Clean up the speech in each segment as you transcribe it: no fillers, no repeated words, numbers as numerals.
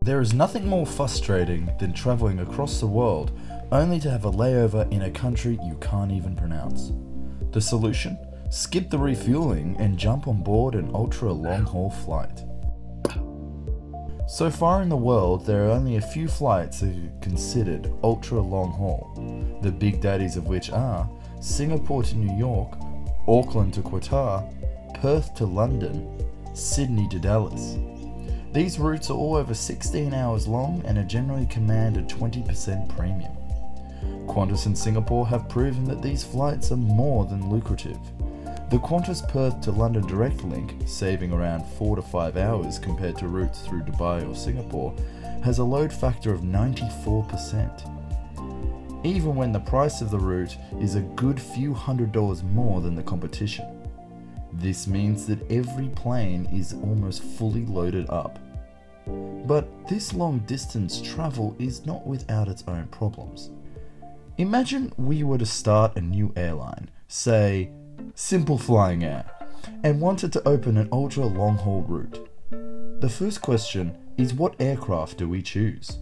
There is nothing more frustrating than travelling across the world only to have a layover in a country you can't even pronounce. The solution? Skip the refueling and jump on board an ultra long haul flight. So far in the world, there are only a few flights that are considered ultra long haul, the big daddies of which are Singapore to New York, Auckland to Qatar, Perth to London, Sydney to Dallas. These routes are all over 16 hours long and are generally command a 20% premium. Qantas and Singapore have proven that these flights are more than lucrative. The Qantas Perth to London direct link, saving around 4 to 5 hours compared to routes through Dubai or Singapore, has a load factor of 94%. Even when the price of the route is a good few $100s more than the competition. This means that every plane is almost fully loaded up. But this long distance travel is not without its own problems. Imagine we were to start a new airline, say Simple Flying Air, and wanted to open an ultra long haul route. The first question is, what aircraft do we choose?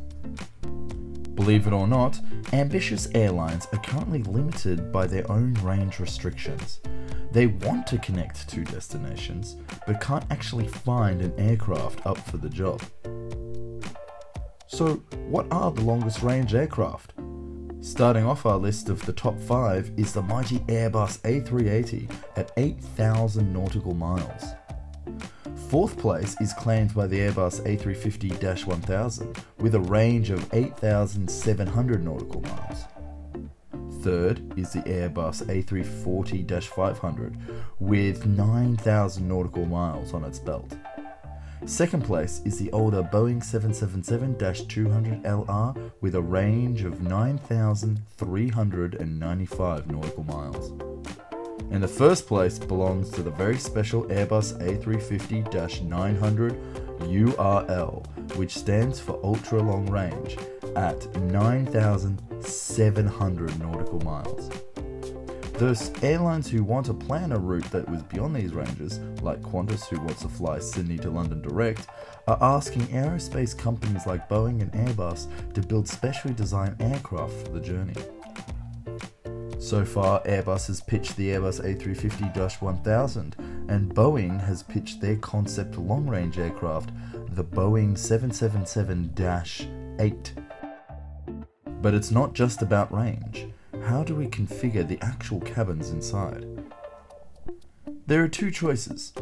Believe it or not, ambitious airlines are currently limited by their own range restrictions. They want to connect to destinations, but can't actually find an aircraft up for the job. So, what are the longest range aircraft? Starting off our list of the top 5 is the mighty Airbus A380 at 8,000 nautical miles. Fourth place is claimed by the Airbus A350-1000 with a range of 8,700 nautical miles. Third is the Airbus A340-500 with 9,000 nautical miles on its belt. Second place is the older Boeing 777-200LR with a range of 9,395 nautical miles. And the first place belongs to the very special Airbus A350-900 URL, which stands for ultra long range at 9,700 nautical miles. Thus, airlines who want to plan a route that was beyond these ranges, like Qantas who wants to fly Sydney to London direct, are asking aerospace companies like Boeing and Airbus to build specially designed aircraft for the journey. So far, Airbus has pitched the Airbus A350-1000, and Boeing has pitched their concept long-range aircraft, the Boeing 777-8. But it's not just about range. How do we configure the actual cabins inside? There are two choices,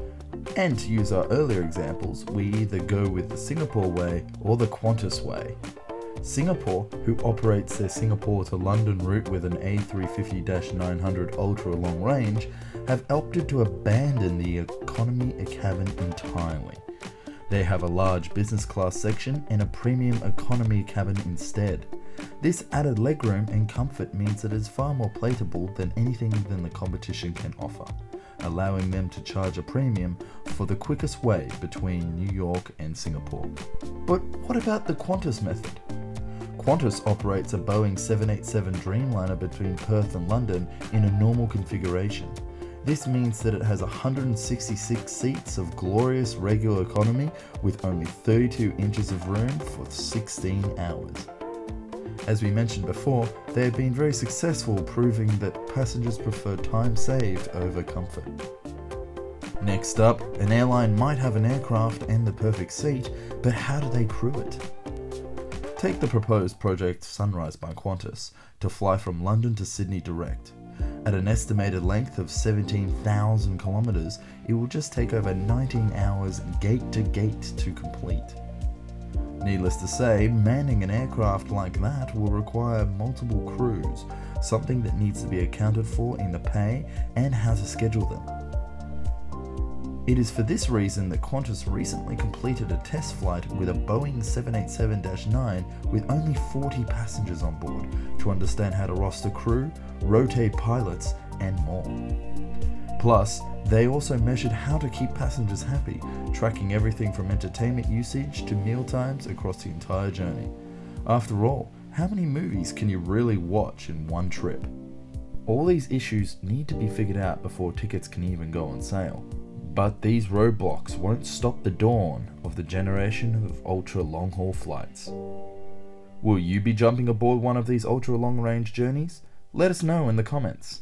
and to use our earlier examples, we either go with the Singapore way or the Qantas way. Singapore, who operates their Singapore to London route with an A350-900 ultra long range, have opted to abandon the economy cabin entirely. They have a large business class section and a premium economy cabin instead. This added legroom and comfort means that it's far more palatable than anything than the competition can offer, allowing them to charge a premium for the quickest way between New York and Singapore. But what about the Qantas method? Qantas operates a Boeing 787 Dreamliner between Perth and London in a normal configuration. This means that it has 166 seats of glorious regular economy with only 32 inches of room for 16 hours. As we mentioned before, they have been very successful proving that passengers prefer time saved over comfort. Next up, an airline might have an aircraft and the perfect seat, but how do they crew it? Take the proposed Project Sunrise by Qantas to fly from London to Sydney direct. At an estimated length of 17,000 kilometers, it will just take over 19 hours gate to gate to complete. Needless to say, manning an aircraft like that will require multiple crews, something that needs to be accounted for in the pay and how to schedule them. It is for this reason that Qantas recently completed a test flight with a Boeing 787-9 with only 40 passengers on board to understand how to roster crew, rotate pilots, and more. Plus, they also measured how to keep passengers happy, tracking everything from entertainment usage to meal times across the entire journey. After all, how many movies can you really watch in one trip? All these issues need to be figured out before tickets can even go on sale. But these roadblocks won't stop the dawn of the generation of ultra long-haul flights. Will you be jumping aboard one of these ultra long-range journeys? Let us know in the comments.